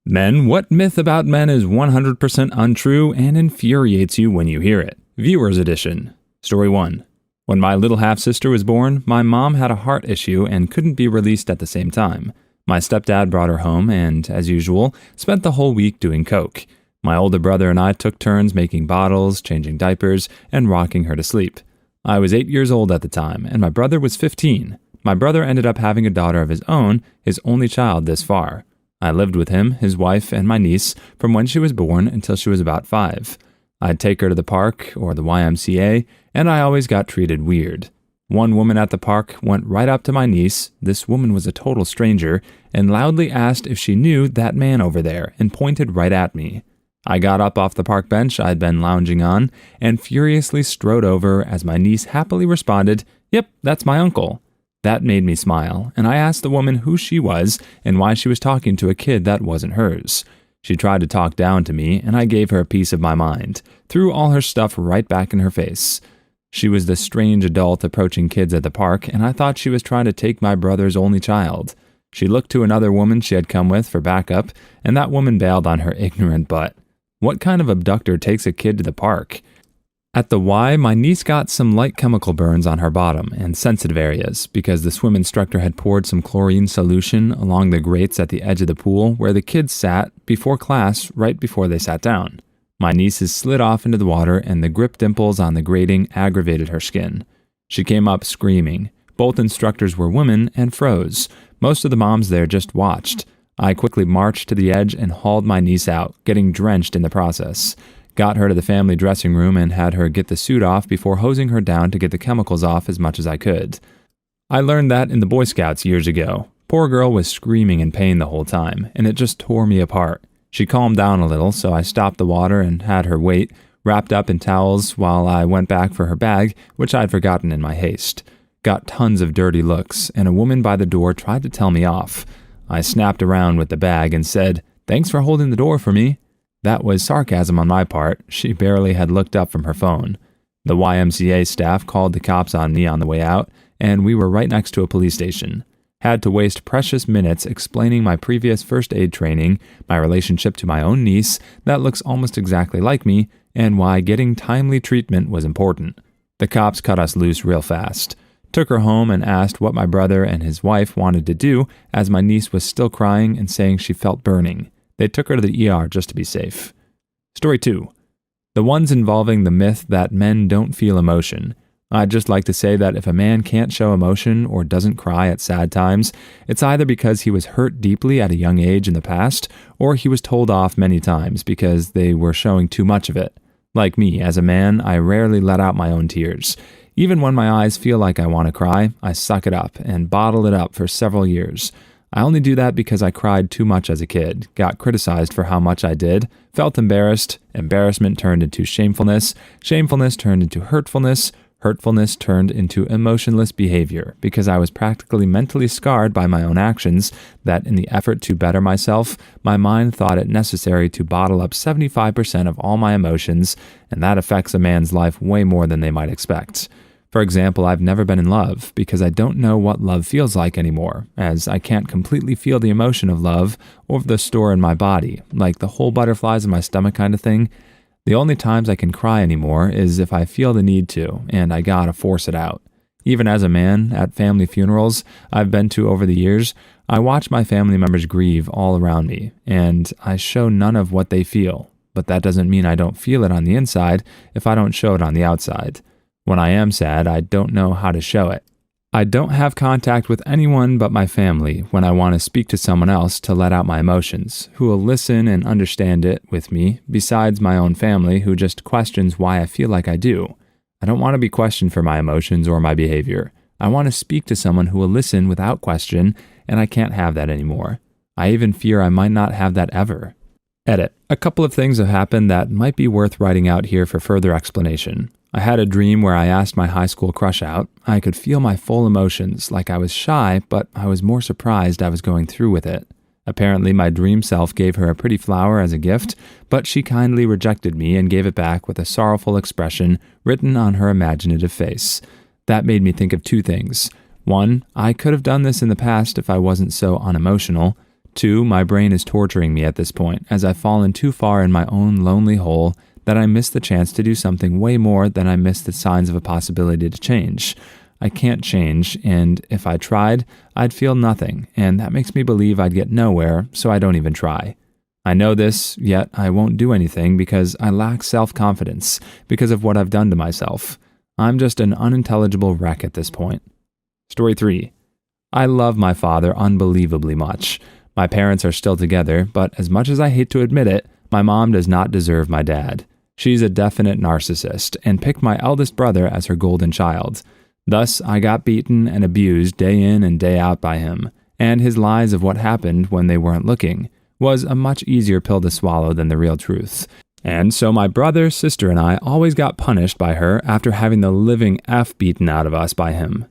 Men, what myth about men is 100% untrue and infuriates you when you hear it? Viewers Edition. Story 1. When my little half-sister was born, my mom had a heart issue and couldn't be released at the same time. My stepdad brought her home and, as usual, spent the whole week doing coke. My older brother and I took turns making bottles, changing diapers, and rocking her to sleep. I was 8 years old at the time, and my brother was 15. My brother ended up having a daughter of his own, his only child this far. I lived with him, his wife, and my niece from when she was born until she was about 5. I'd take her to the park or the YMCA, and I always got treated weird. One woman at the park went right up to my niece, this woman was a total stranger, and loudly asked if she knew that man over there and pointed right at me. I got up off the park bench I'd been lounging on and furiously strode over as my niece happily responded, "Yep, that's my uncle." That made me smile, and I asked the woman who she was and why she was talking to a kid that wasn't hers. She tried to talk down to me, and I gave her a piece of my mind, threw all her stuff right back in her face. She was this strange adult approaching kids at the park, and I thought she was trying to take my brother's only child. She looked to another woman she had come with for backup, and that woman bailed on her ignorant butt. What kind of abductor takes a kid to the park? At the Y, my niece got some light chemical burns on her bottom and sensitive areas because the swim instructor had poured some chlorine solution along the grates at the edge of the pool where the kids sat before class right before they sat down. My nieces slid off into the water and the grip dimples on the grating aggravated her skin. She came up screaming. Both instructors were women and froze. Most of the moms there just watched. I quickly marched to the edge and hauled my niece out, getting drenched in the process. Got her to the family dressing room and had her get the suit off before hosing her down to get the chemicals off as much as I could. I learned that in the Boy Scouts years ago. Poor girl was screaming in pain the whole time, and it just tore me apart. She calmed down a little, so I stopped the water and had her wait, wrapped up in towels while I went back for her bag, which I'd forgotten in my haste. Got tons of dirty looks, and a woman by the door tried to tell me off. I snapped around with the bag and said, "Thanks for holding the door for me." That was sarcasm on my part. She barely had looked up from her phone. The YMCA staff called the cops on me on the way out, and we were right next to a police station. Had to waste precious minutes explaining my previous first aid training, my relationship to my own niece that looks almost exactly like me, and why getting timely treatment was important. The cops cut us loose real fast. Took her home and asked what my brother and his wife wanted to do as my niece was still crying and saying she felt burning. They took her to the ER just to be safe. Story 2. The ones involving the myth that men don't feel emotion. I'd just like to say that if a man can't show emotion or doesn't cry at sad times, it's either because he was hurt deeply at a young age in the past, or he was told off many times because they were showing too much of it. Like me, as a man, I rarely let out my own tears. Even when my eyes feel like I want to cry, I suck it up and bottle it up for several years. I only do that because I cried too much as a kid, got criticized for how much I did, felt embarrassed, embarrassment turned into shamefulness, shamefulness turned into hurtfulness, hurtfulness turned into emotionless behavior because I was practically mentally scarred by my own actions that in the effort to better myself, my mind thought it necessary to bottle up 75% of all my emotions, and that affects a man's life way more than they might expect. For example, I've never been in love because I don't know what love feels like anymore, as I can't completely feel the emotion of love or the store in my body, like the whole butterflies in my stomach kind of thing. The only times I can cry anymore is if I feel the need to, and I gotta force it out. Even as a man, at family funerals I've been to over the years, I watch my family members grieve all around me, and I show none of what they feel, but that doesn't mean I don't feel it on the inside if I don't show it on the outside. When I am sad, I don't know how to show it. I don't have contact with anyone but my family when I want to speak to someone else to let out my emotions, who will listen and understand it with me, besides my own family who just questions why I feel like I do. I don't want to be questioned for my emotions or my behavior. I want to speak to someone who will listen without question, and I can't have that anymore. I even fear I might not have that ever. Edit. A couple of things have happened that might be worth writing out here for further explanation. I had a dream where I asked my high school crush out. I could feel my full emotions, like I was shy, but I was more surprised I was going through with it. Apparently, my dream self gave her a pretty flower as a gift, but she kindly rejected me and gave it back with a sorrowful expression written on her imaginative face. That made me think of two things. 1, I could have done this in the past if I wasn't so unemotional. 2, my brain is torturing me at this point, as I've fallen too far in my own lonely hole that I miss the chance to do something way more than I miss the signs of a possibility to change. I can't change, and if I tried, I'd feel nothing, and that makes me believe I'd get nowhere, so I don't even try. I know this, yet I won't do anything because I lack self-confidence because of what I've done to myself. I'm just an unintelligible wreck at this point. Story 3. I love my father unbelievably much. My parents are still together, but as much as I hate to admit it, my mom does not deserve my dad. She's a definite narcissist and picked my eldest brother as her golden child. Thus, I got beaten and abused day in and day out by him, and his lies of what happened when they weren't looking was a much easier pill to swallow than the real truth. And so my brother, sister, and I always got punished by her after having the living F beaten out of us by him.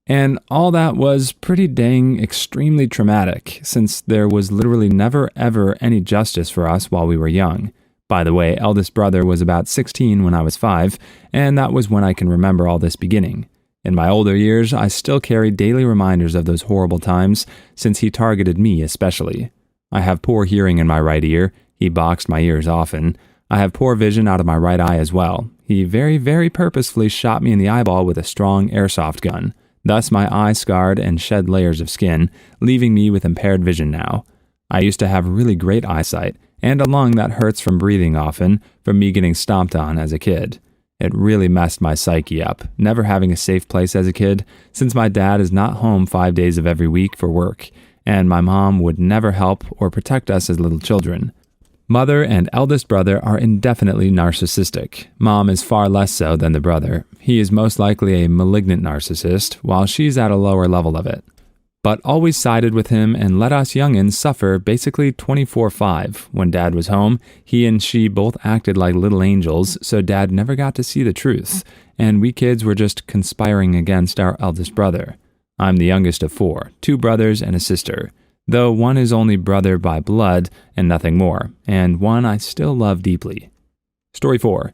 And all that was pretty dang extremely traumatic, since there was literally never ever any justice for us while we were young. By the way, eldest brother was about 16 when I was 5, and that was when I can remember all this beginning. In my older years, I still carry daily reminders of those horrible times, since he targeted me especially. I have poor hearing in my right ear. He boxed my ears often. I have poor vision out of my right eye as well. He very, very purposefully shot me in the eyeball with a strong airsoft gun. Thus my eye scarred and shed layers of skin, leaving me with impaired vision now. I used to have really great eyesight, and a lung that hurts from breathing often, from me getting stomped on as a kid. It really messed my psyche up, never having a safe place as a kid, since my dad is not home 5 days of every week for work, and my mom would never help or protect us as little children. Mother and eldest brother are indefinitely narcissistic. Mom is far less so than the brother. He is most likely a malignant narcissist, while she's at a lower level of it. But always sided with him and let us youngins suffer basically 24/5. When Dad was home, he and she both acted like little angels, so Dad never got to see the truth, and we kids were just conspiring against our eldest brother. I'm the youngest of 4, 2 brothers and a sister, though one is only brother by blood and nothing more, and one I still love deeply. Story 4.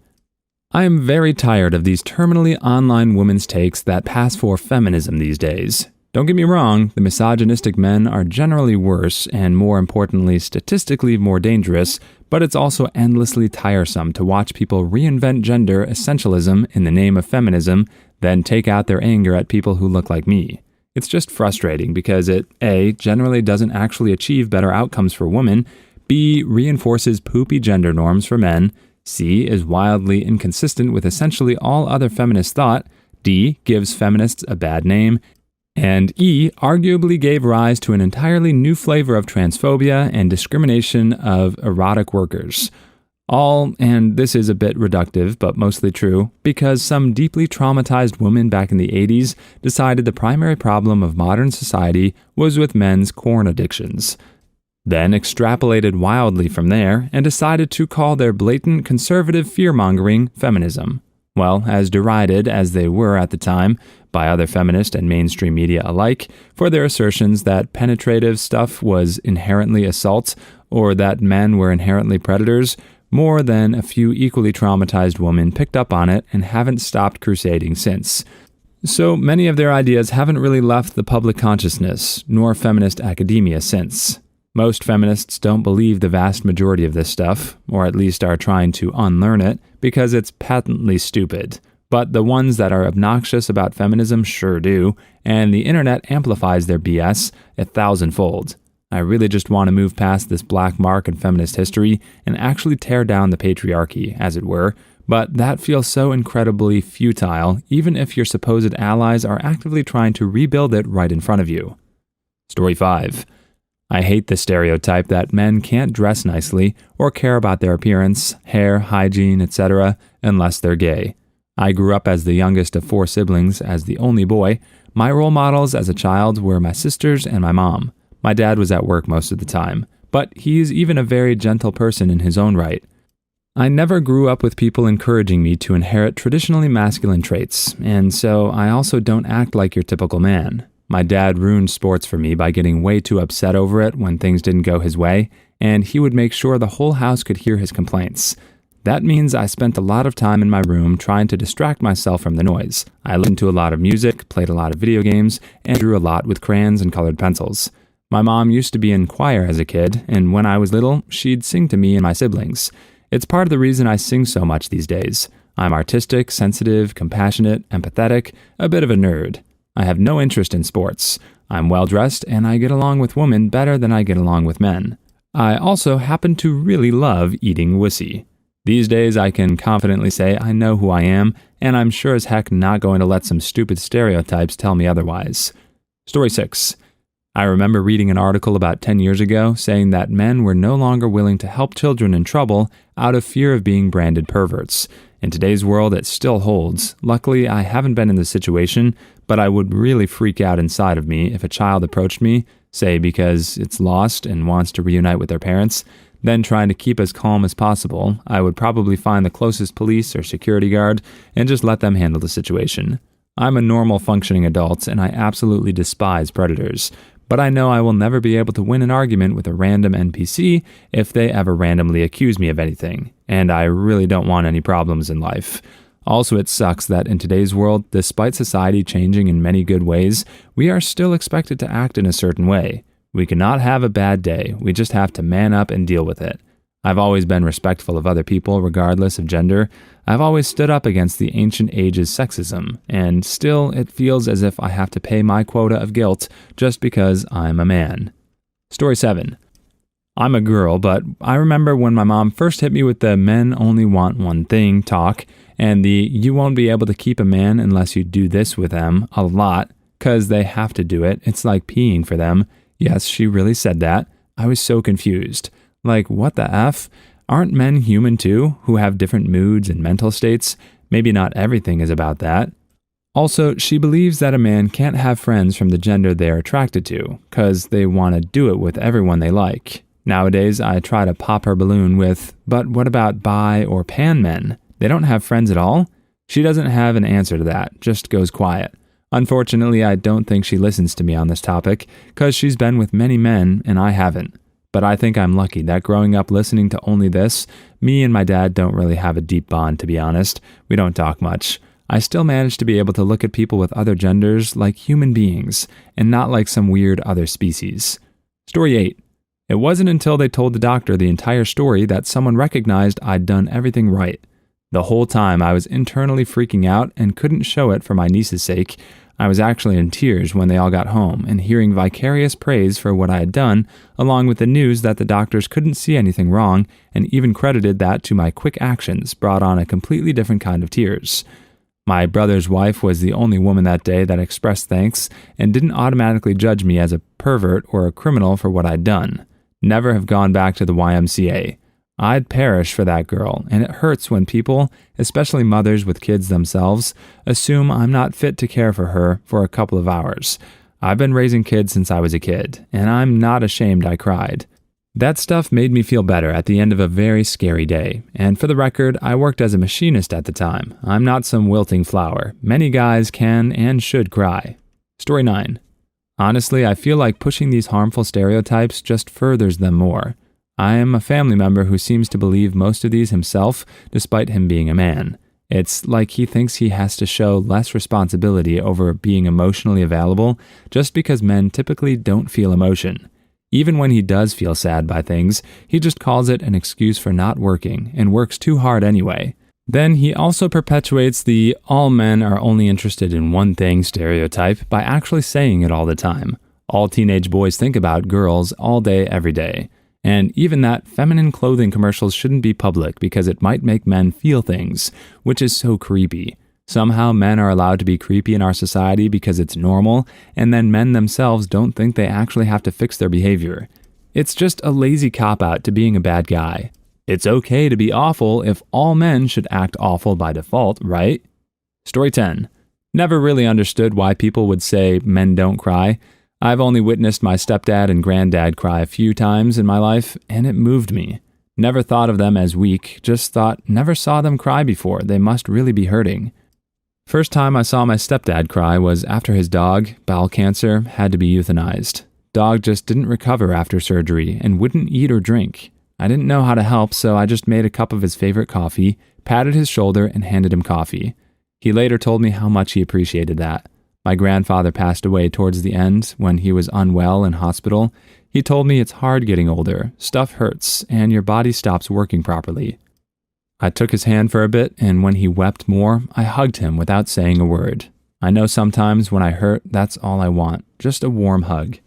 I am very tired of these terminally online women's takes that pass for feminism these days. Don't get me wrong, the misogynistic men are generally worse and, more importantly, statistically more dangerous, but it's also endlessly tiresome to watch people reinvent gender essentialism in the name of feminism, then take out their anger at people who look like me. It's just frustrating because it, A, generally doesn't actually achieve better outcomes for women, B, reinforces poopy gender norms for men, C, is wildly inconsistent with essentially all other feminist thought, D, gives feminists a bad name, and E, arguably gave rise to an entirely new flavor of transphobia and discrimination of erotic workers. All, and this is a bit reductive, but mostly true, because some deeply traumatized women back in the 80s decided the primary problem of modern society was with men's porn addictions. Then extrapolated wildly from there and decided to call their blatant conservative fear-mongering feminism. Well, as derided as they were at the time by other feminist and mainstream media alike for their assertions that penetrative stuff was inherently assault or that men were inherently predators, more than a few equally traumatized women picked up on it and haven't stopped crusading since. So many of their ideas haven't really left the public consciousness, nor feminist academia since. Most feminists don't believe the vast majority of this stuff, or at least are trying to unlearn it, because it's patently stupid. But the ones that are obnoxious about feminism sure do, and the internet amplifies their BS 1,000-fold. I really just want to move past this black mark in feminist history and actually tear down the patriarchy, as it were, but that feels so incredibly futile, even if your supposed allies are actively trying to rebuild it right in front of you. Story 5. I hate the stereotype that men can't dress nicely or care about their appearance, hair, hygiene, etc., unless they're gay. I grew up as the youngest of 4 siblings, as the only boy. My role models as a child were my sisters and my mom. My dad was at work most of the time, but he's even a very gentle person in his own right. I never grew up with people encouraging me to inherit traditionally masculine traits, and so I also don't act like your typical man. My dad ruined sports for me by getting way too upset over it when things didn't go his way, and he would make sure the whole house could hear his complaints. That means I spent a lot of time in my room trying to distract myself from the noise. I listened to a lot of music, played a lot of video games, and drew a lot with crayons and colored pencils. My mom used to be in choir as a kid, and when I was little, she'd sing to me and my siblings. It's part of the reason I sing so much these days. I'm artistic, sensitive, compassionate, empathetic, a bit of a nerd. I have no interest in sports. I'm well-dressed, and I get along with women better than I get along with men. I also happen to really love eating wussy. These days, I can confidently say I know who I am, and I'm sure as heck not going to let some stupid stereotypes tell me otherwise. Story 6. I remember reading an article about 10 years ago saying that men were no longer willing to help children in trouble out of fear of being branded perverts. In today's world, it still holds. Luckily, I haven't been in this situation, but I would really freak out inside of me if a child approached me, say because it's lost and wants to reunite with their parents. Then, trying to keep as calm as possible, I would probably find the closest police or security guard and just let them handle the situation. I'm a normal functioning adult, and I absolutely despise predators. But I know I will never be able to win an argument with a random NPC if they ever randomly accuse me of anything, and I really don't want any problems in life. Also, it sucks that in today's world, despite society changing in many good ways, we are still expected to act in a certain way. We cannot have a bad day, we just have to man up and deal with it. I've always been respectful of other people regardless of gender. I've always stood up against the ancient ages sexism, and still it feels as if I have to pay my quota of guilt just because I'm a man. Story 7. I'm a girl, but I remember when my mom first hit me with the men only want one thing talk, and the you won't be able to keep a man unless you do this with them a lot, 'cause they have to do it, it's like peeing for them. Yes, she really said that. I was so confused. Like, what the F? Aren't men human too, who have different moods and mental states? Maybe not everything is about that. Also, she believes that a man can't have friends from the gender they're attracted to, 'cause they want to do it with everyone they like. Nowadays, I try to pop her balloon with, but what about bi or pan men? They don't have friends at all? She doesn't have an answer to that, just goes quiet. Unfortunately, I don't think she listens to me on this topic, 'cause she's been with many men and I haven't. But I think I'm lucky that growing up listening to only this, me and my dad don't really have a deep bond, to be honest. We don't talk much. I still manage to be able to look at people with other genders like human beings, and not like some weird other species. Story 8. It wasn't until they told the doctor the entire story that someone recognized I'd done everything right. The whole time I was internally freaking out and couldn't show it for my niece's sake. I was actually in tears when they all got home and hearing vicarious praise for what I had done, along with the news that the doctors couldn't see anything wrong and even credited that to my quick actions brought on a completely different kind of tears. My brother's wife was the only woman that day that expressed thanks and didn't automatically judge me as a pervert or a criminal for what I'd done. Never have gone back to the YMCA. I'd perish for that girl, and it hurts when people, especially mothers with kids themselves, assume I'm not fit to care for her for a couple of hours. I've been raising kids since I was a kid, and I'm not ashamed I cried. That stuff made me feel better at the end of a very scary day, and for the record, I worked as a machinist at the time. I'm not some wilting flower. Many guys can and should cry. Story 9. Honestly, I feel like pushing these harmful stereotypes just furthers them more. I am a family member who seems to believe most of these himself, despite him being a man. It's like he thinks he has to show less responsibility over being emotionally available just because men typically don't feel emotion. Even when he does feel sad by things, he just calls it an excuse for not working and works too hard anyway. Then he also perpetuates the all men are only interested in one thing stereotype by actually saying it all the time. All teenage boys think about girls all day, every day. And even that feminine clothing commercials shouldn't be public because it might make men feel things, which is so creepy. Somehow men are allowed to be creepy in our society because it's normal, and then men themselves don't think they actually have to fix their behavior. It's just a lazy cop-out to being a bad guy. It's okay to be awful if all men should act awful by default, right? Story 10. Never really understood why people would say men don't cry. I've only witnessed my stepdad and granddad cry a few times in my life, and it moved me. Never thought of them as weak, just thought never saw them cry before, they must really be hurting. First time I saw my stepdad cry was after his dog, bowel cancer, had to be euthanized. Dog just didn't recover after surgery and wouldn't eat or drink. I didn't know how to help, so I just made a cup of his favorite coffee, patted his shoulder, and handed him coffee. He later told me how much he appreciated that. My grandfather passed away towards the end when he was unwell in hospital. He told me it's hard getting older, stuff hurts, and your body stops working properly. I took his hand for a bit, and when he wept more, I hugged him without saying a word. I know sometimes when I hurt, that's all I want, just a warm hug.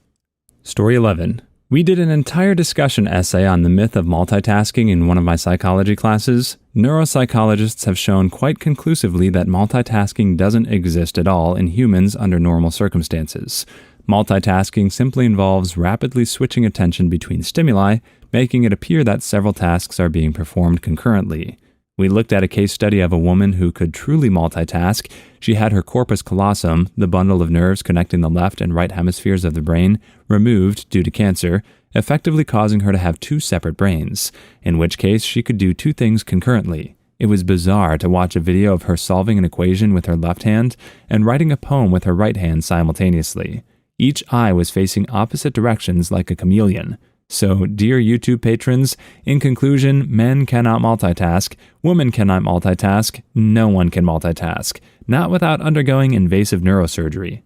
Story 11. We did an entire discussion essay on the myth of multitasking in one of my psychology classes. Neuropsychologists have shown quite conclusively that multitasking doesn't exist at all in humans under normal circumstances. Multitasking simply involves rapidly switching attention between stimuli, making it appear that several tasks are being performed concurrently. We looked at a case study of a woman who could truly multitask. She had her corpus callosum, the bundle of nerves connecting the left and right hemispheres of the brain, removed due to cancer, effectively causing her to have two separate brains, in which case she could do two things concurrently. It was bizarre to watch a video of her solving an equation with her left hand and writing a poem with her right hand simultaneously. Each eye was facing opposite directions like a chameleon. So, dear YouTube patrons, in conclusion, men cannot multitask, women cannot multitask, no one can multitask, not without undergoing invasive neurosurgery.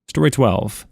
Story 12.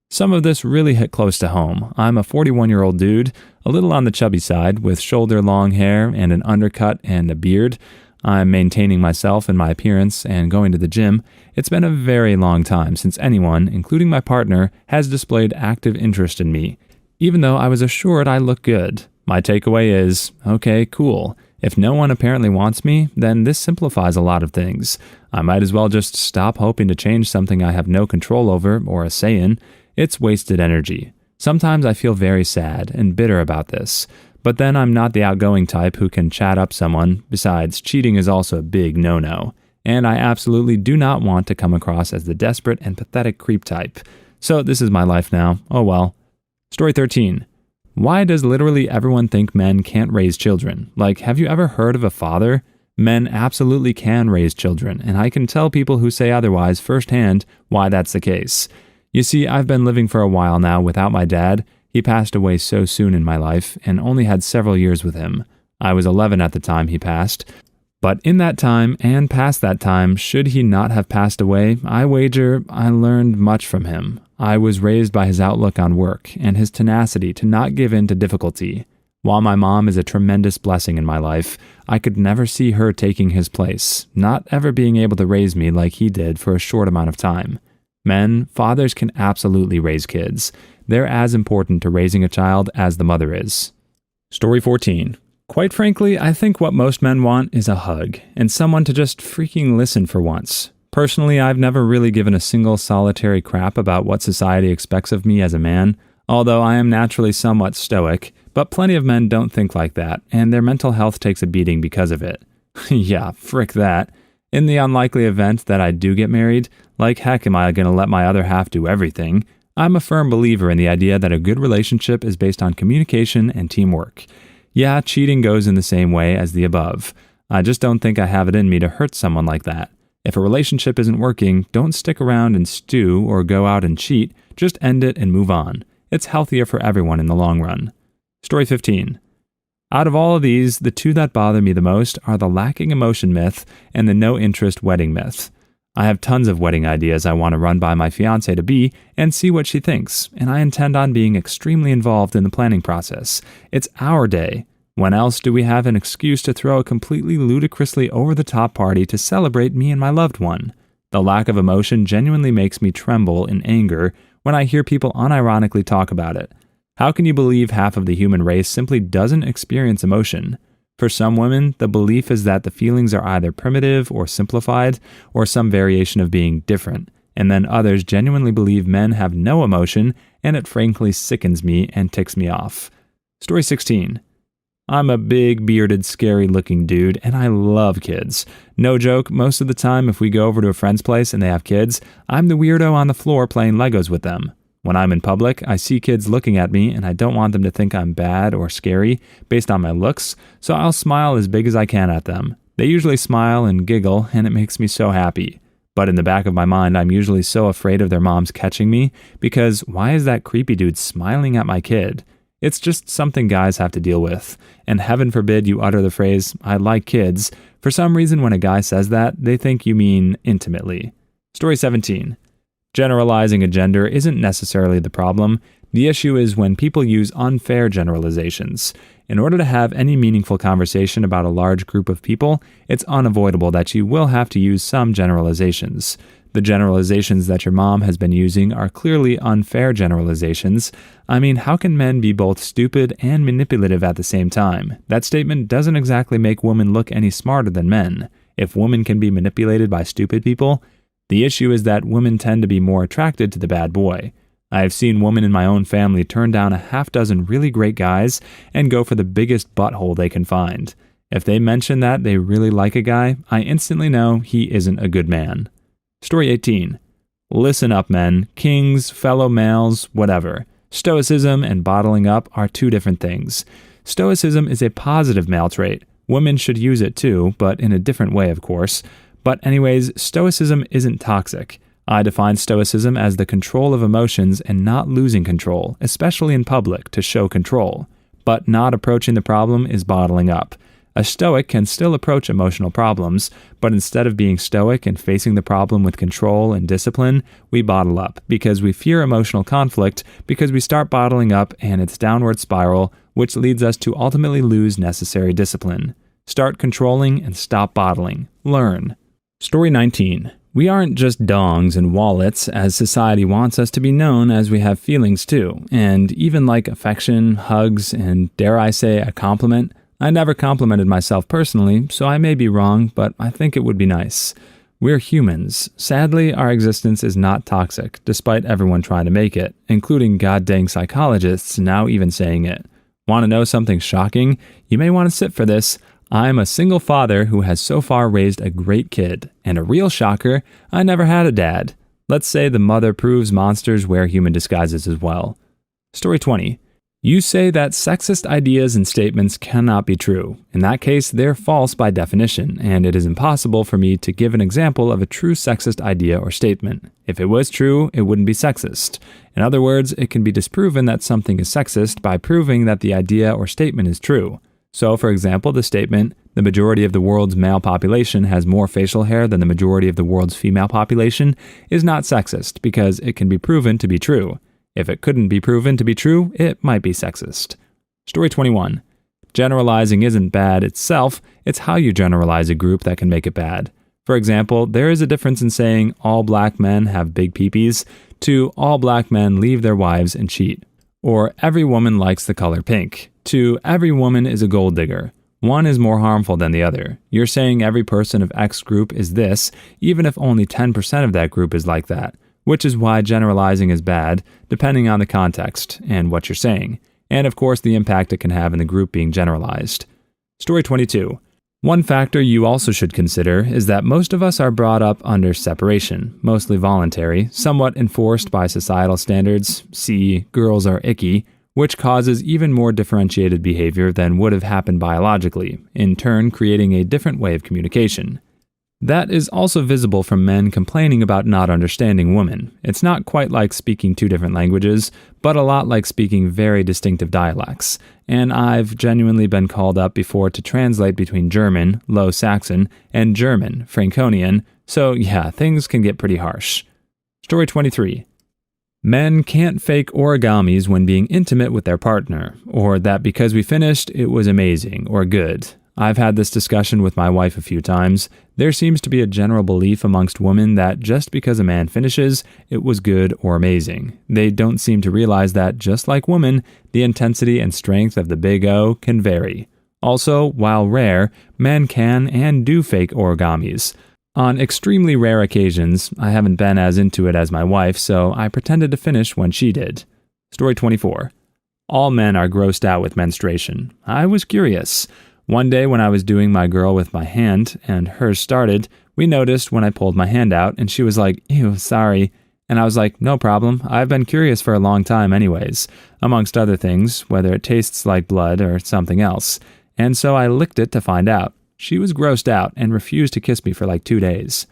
Some of this really hit close to home. I'm a 41-year-old dude, a little on the chubby side, with shoulder-long hair and an undercut and a beard. I'm maintaining myself and my appearance and going to the gym. It's been a very long time since anyone, including my partner, has displayed active interest in me, even though I was assured I look good. My takeaway is, okay, cool. If no one apparently wants me, then this simplifies a lot of things. I might as well just stop hoping to change something I have no control over or a say in. It's wasted energy. Sometimes I feel very sad and bitter about this, but then I'm not the outgoing type who can chat up someone. Besides, cheating is also a big no-no, and I absolutely do not want to come across as the desperate and pathetic creep type. So this is my life now. Oh well. Story 13. Why does literally everyone think men can't raise children? Like, have you ever heard of a father? Men absolutely can raise children, and I can tell people who say otherwise firsthand why that's the case. You see, I've been living for a while now without my dad. He passed away so soon in my life, and only had several years with him. I was 11 at the time he passed. But in that time, and past that time, should he not have passed away, I wager I learned much from him. I was raised by his outlook on work, and his tenacity to not give in to difficulty. While my mom is a tremendous blessing in my life, I could never see her taking his place, not ever being able to raise me like he did for a short amount of time. Men, fathers can absolutely raise kids. They're as important to raising a child as the mother is. Story 14. Quite frankly, I think what most men want is a hug, and someone to just freaking listen for once. Personally, I've never really given a single solitary crap about what society expects of me as a man, although I am naturally somewhat stoic, but plenty of men don't think like that, and their mental health takes a beating because of it. Yeah, frick that. In the unlikely event that I do get married, like heck am I going to let my other half do everything? I'm a firm believer in the idea that a good relationship is based on communication and teamwork. Yeah, cheating goes in the same way as the above. I just don't think I have it in me to hurt someone like that. If a relationship isn't working, don't stick around and stew or go out and cheat, just end it and move on. It's healthier for everyone in the long run. Story 15. Out of all of these, the two that bother me the most are the lacking emotion myth and the no-interest wedding myth. I have tons of wedding ideas I want to run by my fiancé-to-be and see what she thinks, and I intend on being extremely involved in the planning process. It's our day. When else do we have an excuse to throw a completely ludicrously over-the-top party to celebrate me and my loved one? The lack of emotion genuinely makes me tremble in anger when I hear people unironically talk about it. How can you believe half of the human race simply doesn't experience emotion? For some women, the belief is that the feelings are either primitive or simplified, or some variation of being different, and then others genuinely believe men have no emotion, and it frankly sickens me and ticks me off. Story 16. I'm a big, bearded, scary-looking dude, and I love kids. No joke, most of the time if we go over to a friend's place and they have kids, I'm the weirdo on the floor playing Legos with them. When I'm in public, I see kids looking at me, and I don't want them to think I'm bad or scary based on my looks, so I'll smile as big as I can at them. They usually smile and giggle, and it makes me so happy. But in the back of my mind, I'm usually so afraid of their moms catching me, because why is that creepy dude smiling at my kid? It's just something guys have to deal with, and heaven forbid you utter the phrase, I like kids. For some reason, when a guy says that, they think you mean intimately. Story 17. Generalizing a gender isn't necessarily the problem. The issue is when people use unfair generalizations. In order to have any meaningful conversation about a large group of people, it's unavoidable that you will have to use some generalizations. The generalizations that your mom has been using are clearly unfair generalizations. I mean, how can men be both stupid and manipulative at the same time? That statement doesn't exactly make women look any smarter than men. If women can be manipulated by stupid people, the issue is that women tend to be more attracted to the bad boy. I have seen women in my own family turn down a half dozen really great guys and go for the biggest butthole they can find. If they mention that they really like a guy, I instantly know he isn't a good man. Story 18. Listen up, men, kings, fellow males, whatever. Stoicism and bottling up are two different things. Stoicism is a positive male trait. Women should use it too, but in a different way, of course. But anyways, Stoicism isn't toxic. I define Stoicism as the control of emotions and not losing control, especially in public, to show control. But not approaching the problem is bottling up. A Stoic can still approach emotional problems, but instead of being stoic and facing the problem with control and discipline, we bottle up because we fear emotional conflict, because we start bottling up and it's downward spiral, which leads us to ultimately lose necessary discipline. Start controlling and stop bottling. Learn. Story 19. We aren't just dongs and wallets, as society wants us to be known, as we have feelings too, and even like affection, hugs, and dare I say a compliment. I never complimented myself personally, so I may be wrong, but I think it would be nice. We're humans. Sadly, our existence is not toxic, despite everyone trying to make it, including goddamn psychologists now even saying it. Want to know something shocking? You may want to sit for this. I'm a single father who has so far raised a great kid, and a real shocker, I never had a dad. Let's say the mother proves monsters wear human disguises as well. Story 20. You say that sexist ideas and statements cannot be true. In that case, they're false by definition, and it is impossible for me to give an example of a true sexist idea or statement. If it was true, it wouldn't be sexist. In other words, it can be disproven that something is sexist by proving that the idea or statement is true. So, for example, the statement, the majority of the world's male population has more facial hair than the majority of the world's female population, is not sexist because it can be proven to be true. If it couldn't be proven to be true, it might be sexist. Story 21. Generalizing isn't bad itself, it's how you generalize a group that can make it bad. For example, there is a difference in saying all black men have big peepees to all black men leave their wives and cheat. Or every woman likes the color pink to every woman is a gold digger. One is more harmful than the other. You're saying every person of X group is this, even if only 10% of that group is like that. Which is why generalizing is bad, depending on the context and what you're saying, and of course the impact it can have in the group being generalized. Story 22. One factor you also should consider is that most of us are brought up under separation, mostly voluntary, somewhat enforced by societal standards, see, girls are icky, which causes even more differentiated behavior than would have happened biologically, in turn creating a different way of communication. That is also visible from men complaining about not understanding women. It's not quite like speaking two different languages, but a lot like speaking very distinctive dialects. And I've genuinely been called up before to translate between German, Low Saxon, and German, Franconian, so yeah, things can get pretty harsh. Story 23. Men can't fake origamis when being intimate with their partner, or that because we finished, it was amazing or good. I've had this discussion with my wife a few times. There seems to be a general belief amongst women that just because a man finishes, it was good or amazing. They don't seem to realize that, just like women, the intensity and strength of the big O can vary. Also, while rare, men can and do fake origamis. On extremely rare occasions, I haven't been as into it as my wife, so I pretended to finish when she did. Story 24. All men are grossed out with menstruation. I was curious. One day when I was doing my girl with my hand, and hers started, we noticed when I pulled my hand out, and she was like, "Ew, sorry." And I was like, "No problem, I've been curious for a long time anyways," amongst other things, whether it tastes like blood or something else. And so I licked it to find out. She was grossed out and refused to kiss me for like 2 days.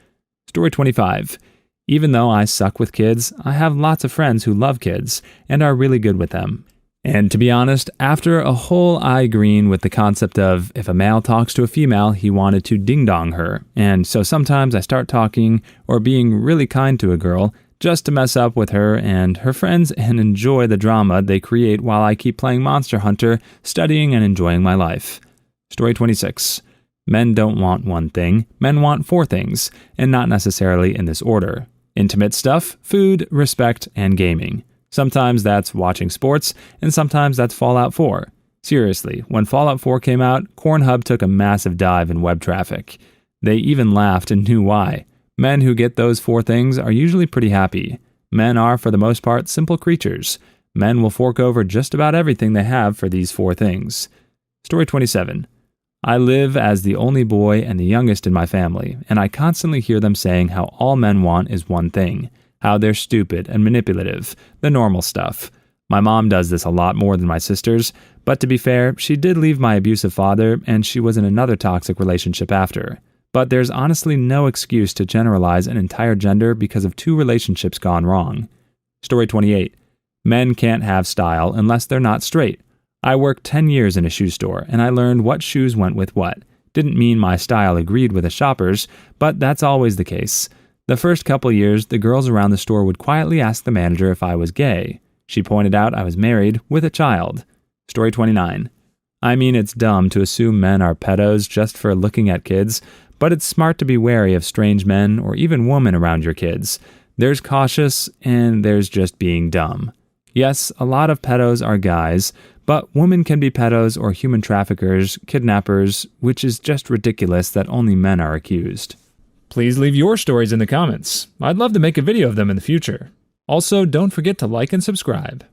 Story 25. Even though I suck with kids, I have lots of friends who love kids and are really good with them. And to be honest, after a whole eye green with the concept of if a male talks to a female, he wanted to ding-dong her. And so sometimes I start talking or being really kind to a girl, just to mess up with her and her friends and enjoy the drama they create while I keep playing Monster Hunter, studying, and enjoying my life. Story 26. Men don't want one thing, men want 4 things, and not necessarily in this order. Intimate stuff, food, respect, and gaming. Sometimes that's watching sports, and sometimes that's Fallout 4. Seriously, when Fallout 4 came out, Pornhub took a massive dive in web traffic. They even laughed and knew why. Men who get those 4 things are usually pretty happy. Men are, for the most part, simple creatures. Men will fork over just about everything they have for these 4 things. Story 27. I live as the only boy and the youngest in my family, and I constantly hear them saying how all men want is one thing, how they're stupid and manipulative, the normal stuff. My mom does this a lot more than my sisters, but to be fair, she did leave my abusive father, and she was in another toxic relationship after. But there's honestly no excuse to generalize an entire gender because of 2 relationships gone wrong. Story 28. Men can't have style unless they're not straight. I worked 10 years in a shoe store, and I learned what shoes went with what. Didn't mean my style agreed with a shopper's, but that's always the case. The first couple years, the girls around the store would quietly ask the manager if I was gay. She pointed out I was married with a child. Story 29. I mean, it's dumb to assume men are pedos just for looking at kids, but it's smart to be wary of strange men or even women around your kids. There's cautious, and there's just being dumb. Yes, a lot of pedos are guys, but women can be pedos or human traffickers, kidnappers, which is just ridiculous that only men are accused. Please leave your stories in the comments. I'd love to make a video of them in the future. Also, don't forget to like and subscribe.